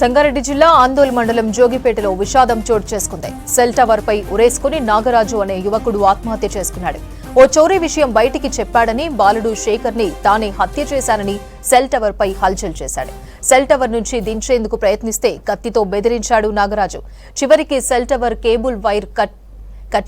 సంగారెడ్డి జిల్లా ఆందోళ్ మండలం జోగిపేటలో విషాదం చోటు చేసుకుంది. సెల్ టవర్ పై ఉరేసుకుని నాగరాజు అనే యువకుడు ఆత్మహత్య చేసుకున్నాడు. ఓ చోరీ విషయం బయటికి చెప్పాడని బాలుడు శేఖర్ ని తానే హత్య చేశానని సెల్ టవర్ పై హల్చల్ చేశాడు. సెల్ టవర్ నుంచి దించేందుకు ప్రయత్నిస్తే కత్తితో బెదిరించాడు నాగరాజు. చివరికి cell tower cable wire cut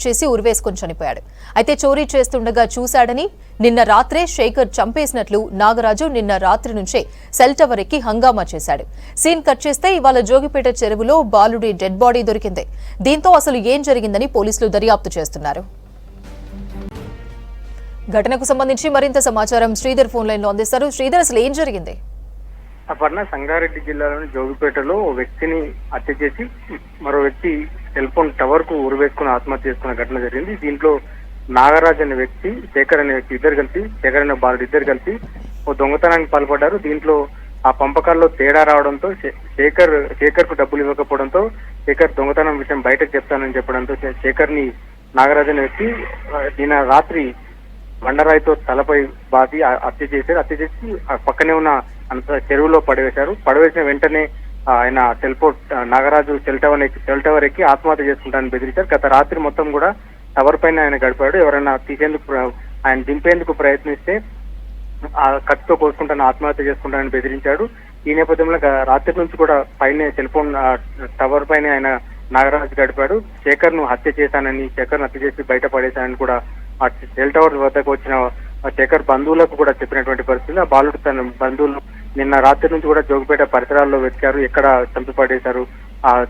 చేసి ఉరివేసుకుని చనిపోయాడు. అయితే చోరీ చేస్తుండగా చూశాడని నిన్న రాత్రే శేఖర్ చంపేసినట్లు నాగరాజు నిన్న రాత్రి నుంచే సెల్ టవర్ ఎక్కి హంగామా చేశాడు. సీన్ కట్ చేస్తే ఇవాళ జోగిపేట చెరువులో బాలుడి డెడ్ బాడీ దొరికింది. దీంతో అసలు ఏం జరిగిందని పోలీసులు దర్యాప్తు చేస్తున్నారు. ఘటనకు సంబంధించి మరింత సమాచారం శ్రీధర్ ఫోన్ లైన్ లో అందిస్తారు. శ్రీధర్, అసలు ఏం జరిగింది? అపర్ణ, సంగారెడ్డి జిల్లాలోని జోగిపేటలో ఓ వ్యక్తిని హత్య చేసి మరో వ్యక్తి సెల్ ఫోన్ టవర్ కు ఉరివేసుకుని ఆత్మహత్య చేసుకున్న ఘటన జరిగింది. దీంట్లో నాగరాజ్ అనే వ్యక్తి, శేఖర్ అనే వ్యక్తి ఇద్దరు కలిసి, శేఖర్ అనే బాలుడు ఇద్దరు కలిసి ఓ దొంగతనానికి పాల్పడ్డారు. దీంట్లో ఆ పంపకాల్లో తేడా రావడంతో శేఖర్ కు డబ్బులు ఇవ్వకపోవడంతో శేఖర్ దొంగతనం విషయం బయటకు చెప్తానని చెప్పడంతో శేఖర్ ని నాగరాజ్ అనే వ్యక్తి నిన్న రాత్రి బండరాయితో తలపై బాధి హత్య చేశారు. హత్య చేసి పక్కనే ఉన్న చెరువులో పడవేశారు. పడవేసిన వెంటనే ఆయన నాగరాజు సెల్ టవర్ ఎక్కి ఆత్మహత్య చేసుకుంటానని బెదిరించారు. గత రాత్రి మొత్తం కూడా టవర్ పైన ఆయన గడిపాడు. ఎవరైనా తీసేందుకు ఆయన దింపేందుకు ప్రయత్నిస్తే ఆ కత్తితో కోసుకుంటాను ఆత్మహత్య చేసుకుంటానని బెదిరించాడు. ఈ నేపథ్యంలో రాత్రి నుంచి కూడా పైన సెల్ ఫోన్ టవర్ పైన ఆయన నాగరాజు గడిపాడు. శేఖర్ ను హత్య చేశానని, శేఖర్ ను హత్య చేసి బయట పడేశానని కూడా ఆ సెల్ టవర్ వద్దకు వచ్చిన శేఖర్ బంధువులకు కూడా చెప్పినటువంటి పరిస్థితి. ఆ బాలుడు తన బంధువులు నిన్న రాత్రి నుంచి కూడా జోగిపేట పరిసరాల్లో వెతికారు, ఎక్కడ చంపి పడేశారు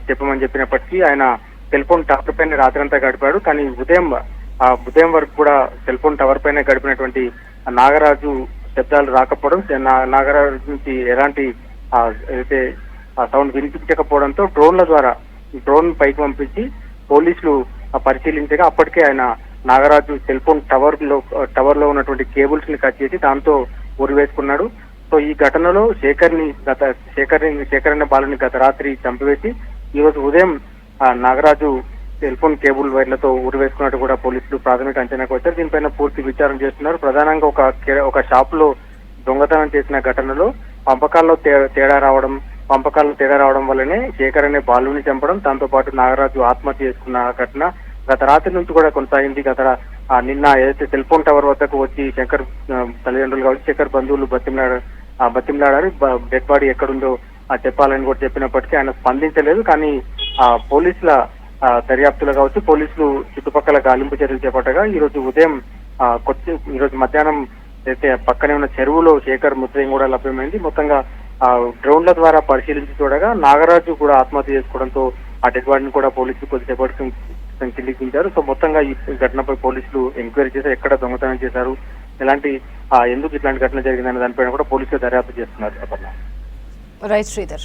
చెప్పమని చెప్పినప్పటికీ ఆయన సెల్ ఫోన్ టవర్ పైన రాత్రి అంతా గడిపాడు. కానీ ఉదయం వరకు కూడా సెల్ ఫోన్ టవర్ పైన గడిపినటువంటి నాగరాజు శబ్దాలు రాకపోవడం, నాగరాజు నుంచి ఎలాంటి అయితే సౌండ్ వినిపించకపోవడంతో డ్రోన్ పైకి పంపించి పోలీసులు పరిశీలించగా అప్పటికే ఆయన నాగరాజు సెల్ ఫోన్ టవర్ లో ఉన్నటువంటి కేబుల్స్ ని కట్ చేసి దాంతో ఉరివేసుకున్నాడు. సో ఈ ఘటనలో శేఖర్ అనే బాలుని గత రాత్రి చంపివేసి ఈ రోజు ఉదయం నాగరాజు సెల్ ఫోన్ కేబుల్ వైర్లతో ఉరివేసుకున్నట్టు కూడా పోలీసులు ప్రాథమిక అంచనాకు వచ్చారు. దీనిపైన పూర్తి విచారణ చేస్తున్నారు. ప్రధానంగా ఒక షాప్ లో దొంగతనం చేసిన ఘటనలో పంపకాల్లో తేడా రావడం వల్లనే శేఖర్ అనే బాలుని చంపడం, దాంతో పాటు నాగరాజు ఆత్మహత్య చేసుకున్న ఘటన గత రాత్రి నుంచి కూడా కొనసాగింది. నిన్న ఏదైతే సెల్ ఫోన్ టవర్ వద్దకు వచ్చి శేఖర్ తల్లిదండ్రులు కావచ్చు, శేఖర్ బంధువులు బతిమలాడారు. డెడ్ బాడీ ఎక్కడుందో చెప్పాలని కూడా చెప్పినప్పటికీ ఆయన స్పందించలేదు. కానీ పోలీసుల దర్యాప్తులు కావచ్చు, పోలీసులు చుట్టుపక్కల గాలింపు చర్యలు చేపట్టగా ఈ రోజు మధ్యాహ్నం అయితే పక్కనే ఉన్న చెరువులో శేఖర్ మృతదేహం కూడా లభ్యమైంది. మొత్తంగా డ్రోన్ల ద్వారా పరిశీలించి చూడగా నాగరాజు కూడా ఆత్మహత్య చేసుకోవడంతో ఆ డెడ్ బాడీని కూడా పోలీసులు కొద్దిసేపటి చిలికించారు. సో మొత్తంగా ఈ ఘటనపై పోలీసులు ఎంక్వైరీ చేశారు, ఎక్కడ దొంగతనం చేశారు, ఎందుకు ఇట్లాంటి ఘటన జరిగిందనే దానిపైన కూడా పోలీసులు దర్యాప్తు చేస్తున్నారు. రైట్ శ్రీధర్.